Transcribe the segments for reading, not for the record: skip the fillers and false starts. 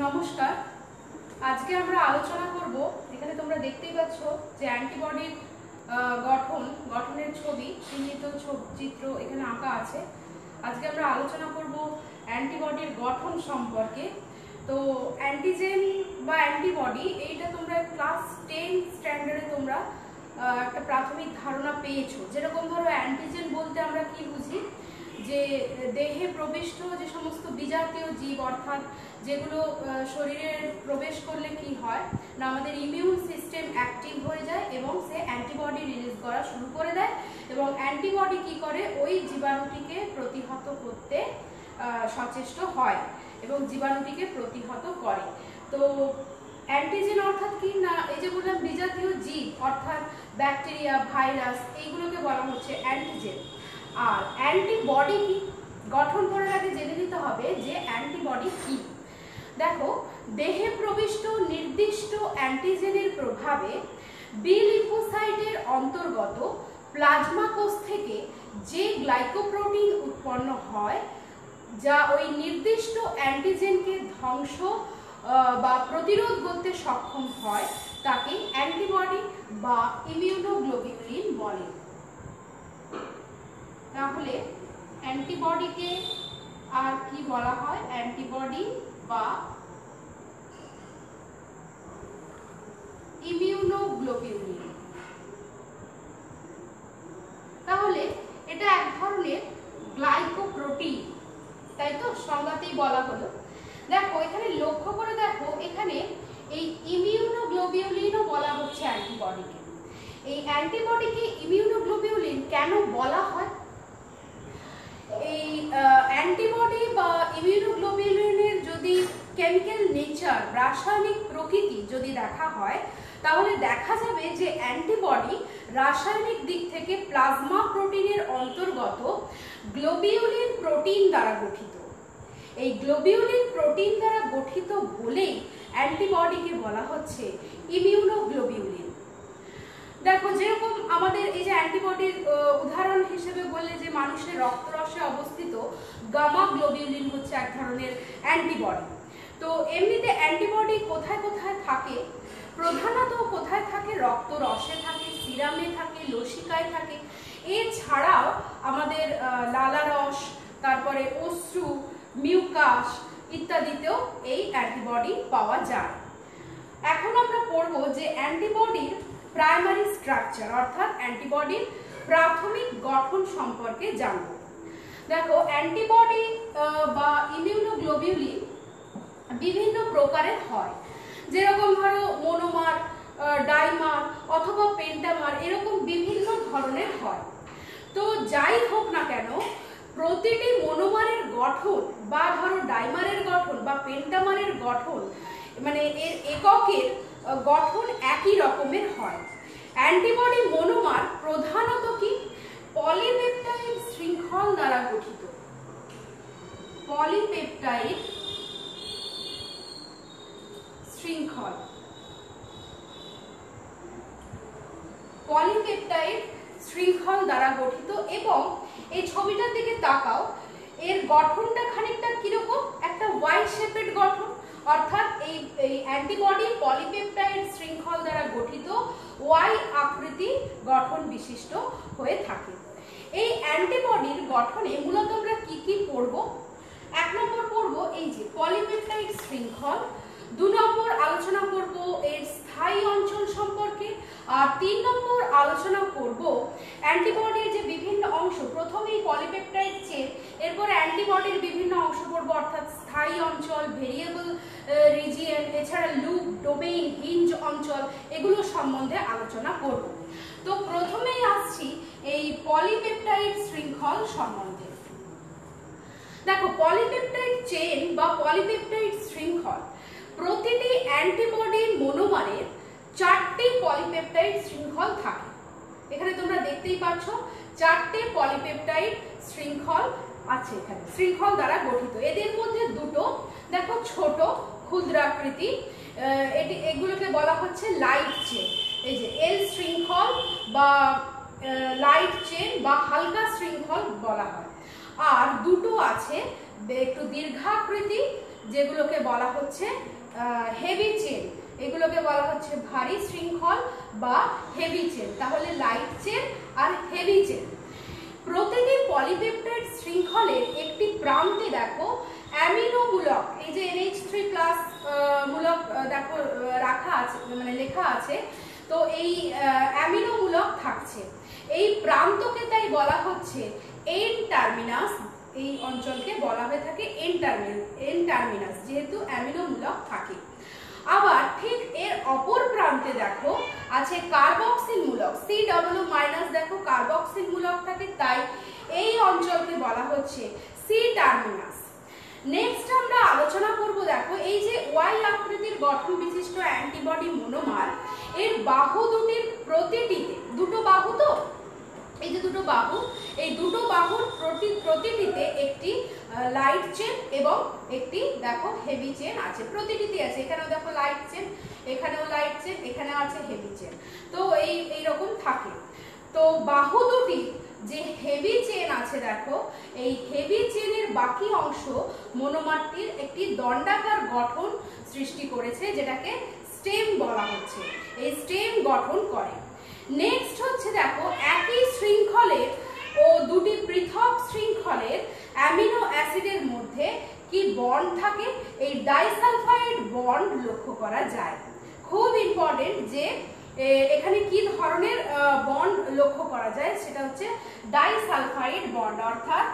নমস্কার। আজকে আমরা আলোচনা করব, এখানে তোমরা দেখতেই পাচ্ছ যে অ্যান্টিবডির গঠনের ছবি, চিহ্নিত চিত্র এখানে আঁকা আছে। আজকে আমরা আলোচনা করব অ্যান্টিবডির গঠন সম্পর্কে। তো অ্যান্টিজেন বা অ্যান্টিবডি এইটা তোমরা ক্লাস 10 স্ট্যান্ডার্ডে তোমরা একটা প্রাথমিক ধারণা পেয়েছো। যেরকম ধরো অ্যান্টিজেন বলতে আমরা কি বুঝি, যে দেহে প্রবিষ্ট যে সমস্ত বিজাতীয় জীব, অর্থাৎ যেগুলো শরীরে প্রবেশ করলে কি হয় না, আমাদের ইমিউন সিস্টেম অ্যাক্টিভ হয়ে যায় এবং সে অ্যান্টিবডি রিলিজ করা শুরু করে দেয়, এবং অ্যান্টিবডি কি করে ওই জীবাণুটিকে প্রতিহত করতে সচেষ্ট হয় এবং জীবাণুটিকে প্রতিহত করে। তো অ্যান্টিজেন অর্থাৎ কি না, এই যে বললাম বিজাতীয় জীব অর্থাৎ ব্যাকটেরিয়া, ভাইরাস, এইগুলোকে বলা হচ্ছে অ্যান্টিজেন। আর অ্যান্টিবডি কি, গঠন করার আগে জেনে নিতে হবে যে অ্যান্টিবডি কি। দেখো, দেহে প্রবিষ্ট নির্দিষ্ট অ্যান্টিজেনের প্রভাবে বি লিম্ফোসাইটের অন্তর্গত প্লাজমা কোষ থেকে যে গ্লাইকোপ্রোটিন উৎপন্ন হয়, যা ওই নির্দিষ্ট অ্যান্টিজেনকে ধ্বংস বা প্রতিরোধ করতে সক্ষম হয়, তাকে অ্যান্টিবডি বা ইমিউনোগ্লোবিউলিন বলে। তাহলে অ্যান্টিবডিকে আর কি বলা হয়? অ্যান্টিবডি বা ইমিউনোগ্লোবিউলিন। তাহলে এটা এক ধরনের গ্লাইকোপ্রোটিন, তাই তো সংজ্ঞাতেই বলা হলো। দেখো এখানে লক্ষ্য করে দেখো, এখানে এই ইমিউনোগ্লোবিউলিনও বলা হচ্ছে অ্যান্টিবডিকে। এই অ্যান্টিবডিকে ইমিউনোগ্লোবিউলিন কেন বলা হয়? এই অ্যান্টিবডি বা ইমিউনোগ্লোবিউলিনের যদি কেমিক্যাল নেচার, রাসায়নিক প্রকৃতি যদি দেখা হয়, তাহলে দেখা যাবে যে অ্যান্টিবডি রাসায়নিক দিক থেকে প্লাজমা প্রোটিনের অন্তর্গত গ্লোবিউলিন প্রোটিন দ্বারা গঠিত। এই গ্লোবিউলিন প্রোটিন দ্বারা গঠিত বলেই অ্যান্টিবডিকে বলা হচ্ছে ইমিউনোগ্লোবিউলিন। দেখো, যেরকম আমাদের এই যে অ্যান্টিবডির উদাহরণ হিসেবে বললে যে মানুষের রক্তরসে অবস্থিত গামা গ্লোবিউলিন হচ্ছে এক ধরনের অ্যান্টিবডি। তো এমনিতে অ্যান্টিবডি কোথায় কোথায় থাকে? প্রধানত কোথায় থাকে? রক্তরসে থাকে, সিরামে থাকে, লসিকায় থাকে। এছাড়াও আমাদের লালারস, তারপরে অশ্রু, মিউকাস ইত্যাদিতেও এই অ্যান্টিবডি পাওয়া যায়। এখন আমরা পড়ব যে অ্যান্টিবডির প্রাইমারি স্ট্রাকচার, অর্থাৎ অ্যান্টিবডির প্রাথমিক গঠন সম্পর্কে জানব। দেখো, অ্যান্টিবডি বা ইমিউনোগ্লোবিউলিন বিভিন্ন প্রকারের হয়। যেরকম ধরো মোনোমার, ডাইমার অথবা পেন্টামার, এরকম বিভিন্ন ধরনের হয়। তো যাই হোক না কেন, প্রতিটি মোনোমারের গঠন বা ধরো ডাইমারের গঠন বা পেন্টামারের গঠন, মানে এর এককের গঠন একই রকমের হয়। অ্যান্টিবডি মোনোমার প্রধানত কি পলিপেপটাইড শৃঙ্খল দ্বারা গঠিত। পলিপেপটাইড শৃঙ্খল, পলিপেপটাইড শৃঙ্খল দ্বারা গঠিত। এবং এই ছবিটার দিকে তাকাও, এর গঠনটা খানিকটা কিরকম, একটা ওয়াই শেপেড গঠন, অর্থাৎ এই অ্যান্টিবডি পলিপেপটাইড শৃঙ্খল দ্বারা গঠিত ওয়াই আকৃতি গঠন বিশিষ্ট হয়ে থাকে। এই অ্যান্টিবডির গঠনে মূলত আমরা কি কি পড়ব? 1 নম্বর পড়ব এই যে পলিপেপটাইড শৃঙ্খল। 2 নম্বর আলোচনা করব এর স্থায়ী অঞ্চল সম্পর্কে। আর 3 নম্বর আলোচনা করব অ্যান্টিবডির যে বিভিন্ন অংশ, প্রথমেই পলিপেপটাইড চেন, এরপরে অ্যান্টিবডির বিভিন্ন অংশ পড়ব, অর্থাৎ স্থায়ী অঞ্চল, ভেরিয়েবল রিজিয়ন, এছাড়া লুপ, ডোমেইন, হিঞ্জ অঞ্চল, এগুলো সম্বন্ধে আলোচনা করব। তো প্রথমেই আসছি এই পলিপেপটাইড শৃঙ্খল সম্বন্ধে। দেখো, পলিপেপটাইড চেন বা পলিপেপটাইড শৃঙ্খল, প্রতিটি অ্যান্টিবডির মোনোমারের 4টি পলিপেপটাইড শৃঙ্খল থাকে। এখানে তোমরা দেখতেই পাচ্ছ 4টে পলিপেপটাইড শৃঙ্খল আছে এখানে, শৃঙ্খল দ্বারা গঠিত। এদের মধ্যে দুটো দেখো ছোট ক্ষুদ্রাকৃতি, এগুলোকে বলা হচ্ছে লাইট চেন। এই যে এল শৃঙ্খল বা লাইট চেন বা হালকা শৃঙ্খল বলা হয়। আর দুটো আছে একটু দীর্ঘাকৃতি, যেগুলোকে বলা হচ্ছে হেভি চেন, এগুলোকে বলা হচ্ছে ভারী শৃঙ্খল বা হেভি চেন। তাহলে লাইট চেন আর হেভি চেন। প্রতিটি পলিপেপটাইড শৃঙ্খলের একটি প্রান্তে দেখো অ্যামিনো মূলক, এই যে NH3+ মূলক দেখো রাখা আছে, মানে লেখা আছে, তো এই অ্যামিনো মূলক থাকছে। এই প্রান্তকে তাই বলা হচ্ছে এন টার্মিনাস। এই অঞ্চলকে বলা হয়ে থাকে এন টার্মিনাস, যেহেতু অ্যামিনো মূলক থাকে। আবার ঠিক এর অপর প্রান্তে দেখো আছে কার্বক্সিল মূলক, COO- দেখো কার্বক্সিল মূলক থাকে, তাই এই অঞ্চলকে বলা হচ্ছে সি টার্মিনাস। নেক্সট আমরা আলোচনা করব দেখো এই যে ওয়াই আকৃতির গঠন বিশিষ্ট অ্যান্টিবডি মনোমার, এর বাহু দুটির প্রতিটিতে, দুটো বাহু তো, এই যে দুটো বাহু, এই দুটো বাহুর প্রতিটিতে একটি লাইট চেন এবং একটি দেখো হেভি চেন আছে, প্রতিটিতে আছে। এখানেও দেখো লাইট চেন, এখানেও লাইট চেন, এখানেও আছে হেভি চেন, তো এই রকম থাকে। তো বাহু দুটি যে হেভি চেন আছে দেখো, এই হেভি চেনের বাকি অংশ মনোমারটির একটি দণ্ডাকার গঠন সৃষ্টি করেছে, যেটাকে স্টেম বলা হচ্ছে। এই স্টেম গঠন করে। নেক্সট হচ্ছে দেখো একই শৃঙ্খলের ও দুটি পৃথক শৃঙ্খলের অ্যামিনো অ্যাসিডের মধ্যে কি বন্ড থাকে, এই ডাইসালফাইড বন্ড লক্ষ্য করা যায়। খুব ইম্পর্টেন্ট যে এখানে কি ধরনের বন্ড লক্ষ্য করা যায়, সেটা হচ্ছে ডাইসালফাইড বন্ড, অর্থাৎ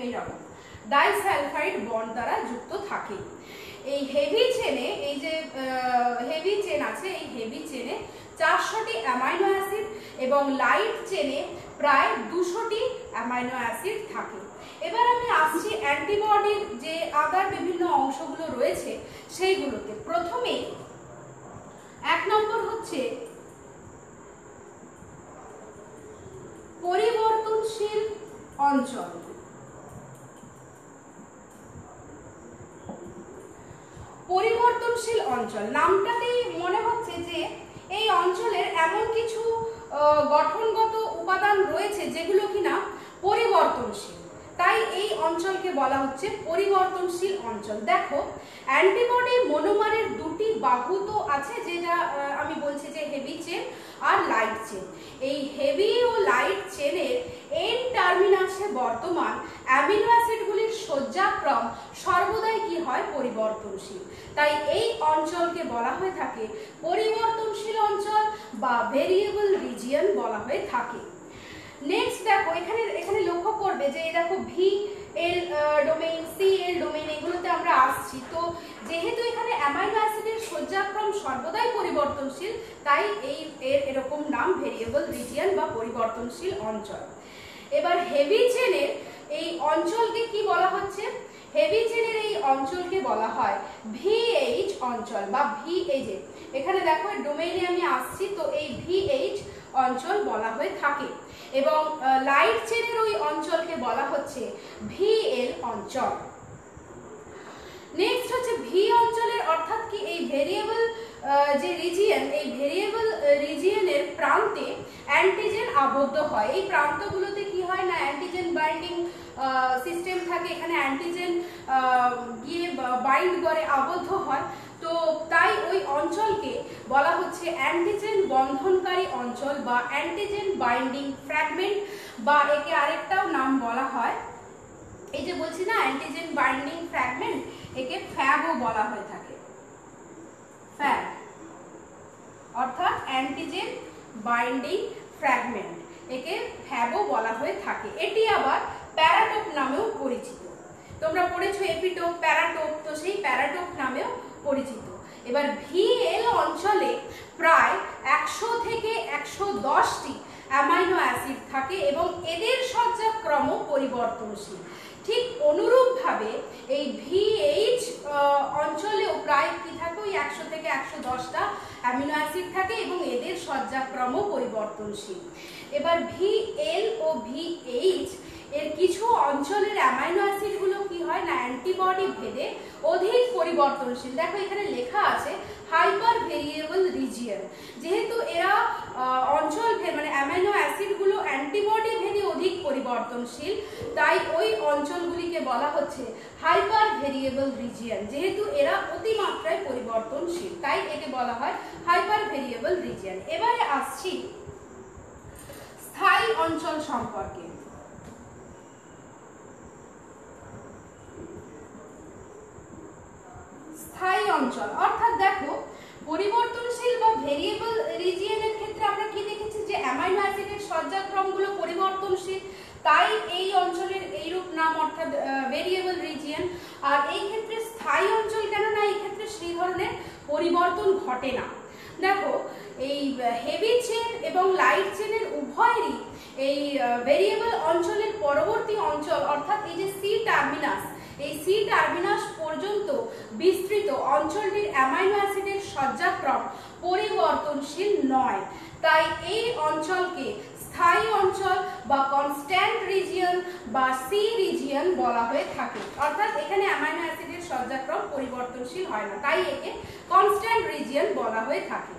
এইরকম ডাইসালফাইড বন্ড দ্বারা যুক্ত থাকে। এই হেভি চেনে, এই যে হেভি চেন আছে, এই হেভি চেনে 400টি অ্যামাইনো অ্যাসিড এবং লাইট চেনে প্রায় 200টি অ্যামাইনো অ্যাসিড থাকে। এবার আমি আসছি অ্যান্টিবডির যে আদার বিভিন্ন অংশগুলো রয়েছে সেইগুলোতে। প্রথমে 1 নম্বর হচ্ছে পরিবর্তনশীল অঞ্চল। পরিবর্তনশীল অঞ্চল নামটাতেই মনে হচ্ছে যে এই অঞ্চলের এমন কিছু গঠনগত উপাদান রয়েছে যেগুলো কিনা পরিবর্তনশীল, তাই এই অঞ্চলকে বলা হচ্ছে পরিবর্তনশীল অঞ্চল। দেখো অ্যান্টিবডি মনোমারের দুটি বাহু তো আছে, যেটা আমি বলছি যে হেভি চেন আর লাইট চেন। এই হেভি ও লাইট চেনের এন টার্মিনাসে বর্তমান অ্যামিনো অ্যাসিডগুলির সজ্জাক্রম সর্বদাই কি হয়, পরিবর্তনশীল, তাই এই অঞ্চলকে বলা হয়ে থাকে পরিবর্তনশীল অঞ্চল বা ভেরিয়েবল রিজিয়ন বলা হয়ে থাকে। নেক্সট দেখো এখানে লক্ষ্য করবে যে দেখো V L domain, C L domain, এগুলোতে আমরা আসছি। তো যেহেতু এখানে অ্যামাইনো অ্যাসিডের সজ্জাক্রম সর্বদাই পরিবর্তনশীল, তাই এরকম নাম ভেরিয়েবল রিজিয়ন বা পরিবর্তনশীল অঞ্চল। এবার হেভি চেনের এই অঞ্চলকে কি বলা হচ্ছে, হেভি চেনের এই অঞ্চলকে বলা হয় ভিএইচ অঞ্চল বা ভিএইচ। এখানে দেখো ডোমেইনে আমি আসছি, তো এই ভিএইচ অঞ্চল বলা হয়ে থাকে। এবং লাইট চেনের ওই অঞ্চলকে বলা হচ্ছে ভিএল অঞ্চল। নেক্সট হচ্ছে ভি অঞ্চলের অর্থাৎ কি, এই ভেরিয়েবল যে রিজিয়ন, এই ভেরিয়েবল রিজিয়নের প্রান্তে অ্যান্টিজেন আবদ্ধ হয়। এই প্রান্তগুলোতে কি হয় না, অ্যান্টিজেন বাইন্ডিং সিস্টেম থাকে, এখানে অ্যান্টিজেন গিয়ে বাইন্ড করে আবদ্ধ হয়। তো তাই ওই অঞ্চলকে বলা হচ্ছে অ্যান্টিজেন বন্ধনকারী অঞ্চল বা অ্যান্টিজেন বাইন্ডিং ফ্র্যাগমেন্ট, বা একে আরেকটাও নাম বলা হয়, এই যে বলছি না অ্যান্টিজেন বাইন্ডিং ফ্র্যাগমেন্ট, একে ফ্যাবও বলা হয়ে থাকে। ফ্যাব অর্থাৎ অ্যান্টিজেন বাইন্ডিং ফ্র্যাগমেন্ট, একে ফ্যাবও বলা হয়ে থাকে। এটি আবার প্যারাটোপ নামেও পরিচিত। তোমরা পড়েছো এপিটোপ, প্যারাটোপ, তো সেই প্যারাটোপ নামেও পরিচিত। এবার ভিএল অঞ্চলে প্রায় 100 থেকে 110টি অ্যামাইনো অ্যাসিড থাকে এবং এদের সজ্জাক্রম পরিবর্তনশীল। ঠিক অনুরূপভাবে এই ভিএইচ অঞ্চলেও প্রায় কি থাকে, ওই 100 থেকে 110টা অ্যামিনো অ্যাসিড থাকে এবং এদের সজ্জাক্রম পরিবর্তনশীল। এবার ভিএল ও ভিএইচ এর কিছু অঞ্চলের অ্যামাইনো অ্যাসিডগুলো কি হয় না, অ্যান্টিবডি ভেদে অধিক পরিবর্তনশীল। দেখো এখানে লেখা আছে হাইপার ভেরিয়েবল রিজিয়ন। যেহেতু এরা অঞ্চল মানে অ্যামাইনো অ্যাসিডগুলো অ্যান্টিবডি ভেদে অধিক পরিবর্তনশীল, তাই ওই অঞ্চলগুলিকে বলা হচ্ছে হাইপার ভেরিয়েবল রিজিয়ন। যেহেতু এরা অতিমাত্রায় পরিবর্তনশীল, তাই একে বলা হয় হাইপার ভেরিয়েবল রিজিয়ন। এবারে আসছি স্থায়ী অঞ্চল সম্পর্কে। স্থায়ী অঞ্চল অর্থাৎ দেখো, পরিবর্তনশীল বা ভেরিয়েবল রিজিয়নের ক্ষেত্রে আমরা কি দেখেছি যে অ্যামাইনো অ্যাসিডের সজ্জাক্রমগুলো পরিবর্তনশীল, তাই এই অঞ্চলের এইরূপ নাম অর্থাৎ ভেরিয়েবল রিজিয়ন। আর এই ক্ষেত্রে স্থায়ী অঞ্চল কেন না, এই ক্ষেত্রে সেই ধরনের পরিবর্তন ঘটে না। দেখো, এই হেভি চেন এবং লাইট চেনের উভয়েরই এই ভেরিয়েবল অঞ্চলের পরবর্তী অঞ্চল অর্থাৎ এই যে সি টার্মিনাস, এই সি টার্মিনাস পর্যন্ত বিস্তৃত অঞ্চলটির অ্যামাইনো অ্যাসিডের সজ্জাক্রম পরিবর্তনশীল নয়, তাই এই অঞ্চলকে স্থায়ী অঞ্চল বা কনস্ট্যান্ট রিজিয়ন বা সি রিজিয়ন বলা হয়ে থাকে। অর্থাৎ এখানে অ্যামাইনো অ্যাসিডের সজ্জাক্রম পরিবর্তনশীল হয় না, তাই একে কনস্ট্যান্ট রিজিয়ন বলা হয়ে থাকে।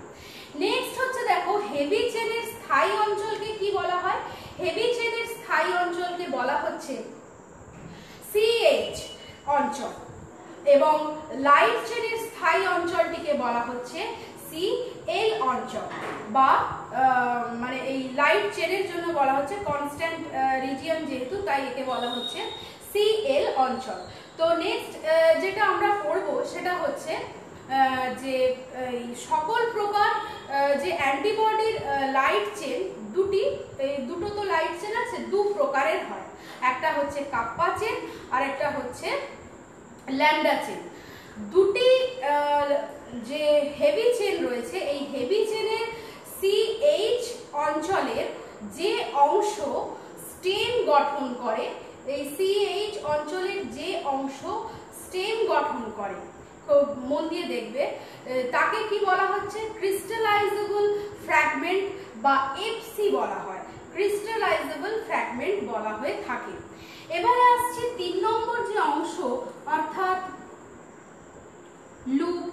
নেক্সট হচ্ছে দেখো, হেভি চেনের স্থায়ী অঞ্চলকে কি বলা হয়? হেভি চেনের স্থায়ী অঞ্চলকে বলা হচ্ছে সিএইচ অঞ্চল, এবং লাইট চেনের স্থায়ী অঞ্চলটিকে বলা হচ্ছে সিএল অঞ্চল, বা মানে এই লাইট চেনের জন্য বলা হচ্ছে কনস্ট্যান্ট রিজিয়ন যেহেতু, তাই একে বলা হচ্ছে সিএল অঞ্চল। তো নেক্সট যেটা আমরা পড়বো সেটা হচ্ছে যে সকল প্রকার যে অ্যান্টিবডির লাইট চেন, দুটো তো লাইট চেন আছে, দু প্রকারের হয়। একটা হচ্ছে কাপ্পা চেন আর একটা হচ্ছে ল্যামডা চেন। দুটি যে হেভি চেন রয়েছে, এই হেভি চেনের সিএইচ অঞ্চলের যে অংশ স্টেম গঠন করে, এই সিএইচ অঞ্চলের যে অংশ স্টেম গঠন করে, খুব মন দিয়ে দেখবে, তাকে কি বলা হচ্ছে? ক্রিস্টালাইজেবল ফ্র্যাগমেন্ট বা এফসি বলা হয়, ক্রিস্টালাইজেবল ফ্র্যাগমেন্ট বলা হয়ে থাকে। এবারে আসছে 3 নম্বর যে অংশ অর্থাৎ লুপ,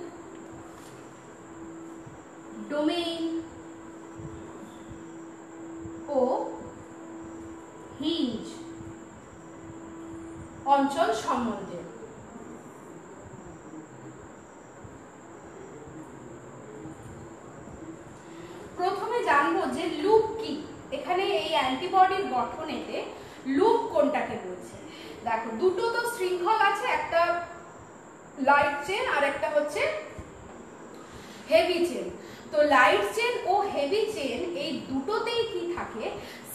ডোমেইন ও হিঞ্জ অঞ্চল সম্বন্ধে। প্রথমে জানবো যে লুপ কি। এখানে এই অ্যান্টিবডির গঠনেতে লুপ কোনটাকে বলছে? দেখো, দুটো তো শৃঙ্খল আছে, একটা লাইট চেন আর একটা হচ্ছে হেভি চেন। তো লাইট চেন ও হেভি চেন এই দুটোতেই কি থাকে?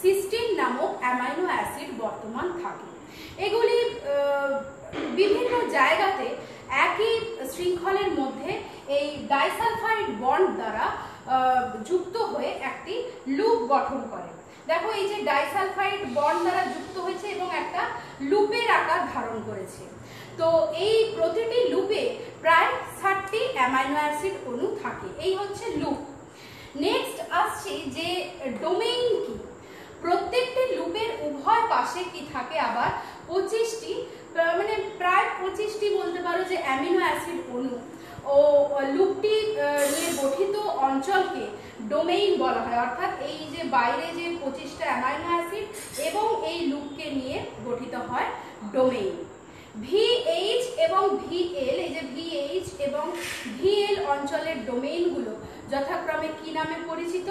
সিস্টিন নামক অ্যামাইনো অ্যাসিড বর্তমান থাকে। এগুলি বিভিন্ন জায়গাতে একই শৃঙ্খলের মধ্যে এই ডাইসালফাইড বন্ড দ্বারা যুক্ত হয়ে একটি লুপ গঠন করে। দেখো, এই যে ডাইসালফাইড বন্ড দ্বারা যুক্ত হয়েছে এবং একটা লুপের আকার ধারণ করেছে। তো এই প্রতিটি লুপে প্রায় 60টি অ্যামাইনো অ্যাসিড অণু থাকে। এই হচ্ছে লুপ। নেক্সট আসছি যে ডোমেইন কি। প্রত্যেকটি লুপের উভয় পাশে কি থাকে? আবার 25টি, মানে প্রায় 25টি বলতে পারো যে অ্যামিনো অ্যাসিড অণু ও লুপটি নিয়ে গঠিত অঞ্চলকে ডোমেইন বলা হয়। অর্থাৎ এই যে বাইরে যে 25টা অ্যামাইনো অ্যাসিড এবং এই লুপকে নিয়ে গঠিত হয় ডোমেইন। ভিএইচ এবং ভিএল, এই যে ভিএইচ এবং ভিএল অঞ্চলের ডোমেইনগুলো যথাক্রমে কি নামে পরিচিত?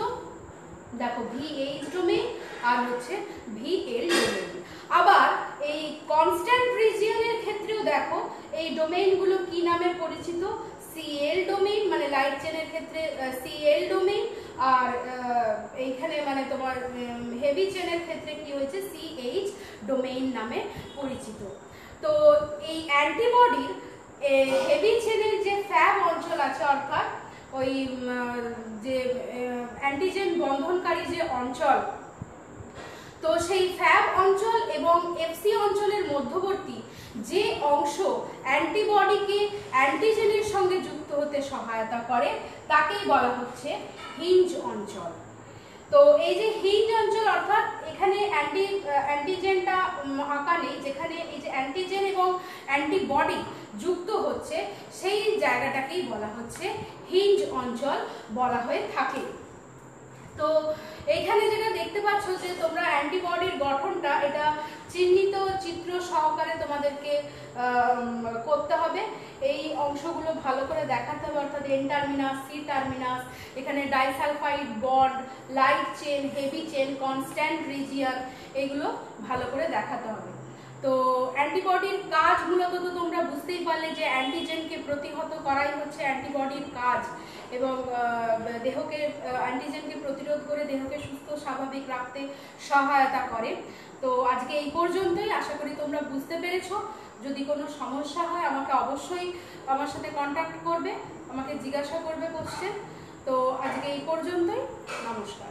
দেখো, ভিএইচ ডোমেইন আর হচ্ছে ভিএল ডোমেইন। আবার এই কনস্ট্যান্ট রিজিয়নের ক্ষেত্রেও দেখো এই ডোমেইনগুলো কি নামে পরিচিত? সিএল ডোমেইন, মানে লাইট চেনের ক্ষেত্রে সিএল ডোমেইন, আর এইখানে মানে তোমার হেভি চেনের ক্ষেত্রে কি হয়েছে? সিএইচ ডোমেইন নামে পরিচিত। তো এই অ্যান্টিবডির হেভি চেনের যে ফ্যাব অঞ্চল আছে, অর্থাৎ ওই যে অ্যান্টিজেন বন্ধনকারী যে অঞ্চল, তো সেই ফ্যাব অঞ্চল এবং এফসি অঞ্চলের মধ্যবর্তী যে অংশ অ্যান্টিবডিকে অ্যান্টিজেনের সঙ্গে যুক্ত হতে সহায়তা করে তাকেই বলা হচ্ছে হিঞ্জ অঞ্চল। তো এই যে হিঞ্জ অঞ্চল অর্থাৎ এখানে অ্যান্টিজেনটা আঁকা নেই, যেখানে এই যে অ্যান্টিজেন এবং অ্যান্টিবডি যুক্ত হচ্ছে সেই জায়গাটাকেই বলা হচ্ছে হিঞ্জ অঞ্চল বলা হয়ে থাকে। তো এইখানে যেটা দেখতে পাচ্ছ যে তোমরা অ্যান্টিবডির গঠনটা এটা চিহ্নিত চিত্র সহকারে তোমাদেরকে করতে হবে। এই অংশগুলো ভালো করে দেখাতে হবে, অর্থাৎ এন টার্মিনাস, সি টার্মিনাস, এখানে disulphide bond, light chain, heavy chain, constant region, এগুলো ভালো করে দেখাতে হবে। তো অ্যান্টিবডির কাজ মূলত তো তোমরা বুঝতেই পারলে যে অ্যান্টিজেনকে প্রতিহত করাই হচ্ছে অ্যান্টিবডির কাজ, এবং দেহকে অ্যান্টিজেনকে প্রতিরোধ করে দেহকে সুস্থ স্বাভাবিক রাখতে সহায়তা করে। তো আজকে এই পর্যন্তই, আশা করি তোমরা বুঝতে পেরেছো। যদি কোনো সমস্যা হয় আমাকে অবশ্যই আমার সাথে কন্ট্যাক্ট করবে, আমাকে জিজ্ঞাসা করবে কোশ্চেন। তো আজকে এই পর্যন্তই, নমস্কার।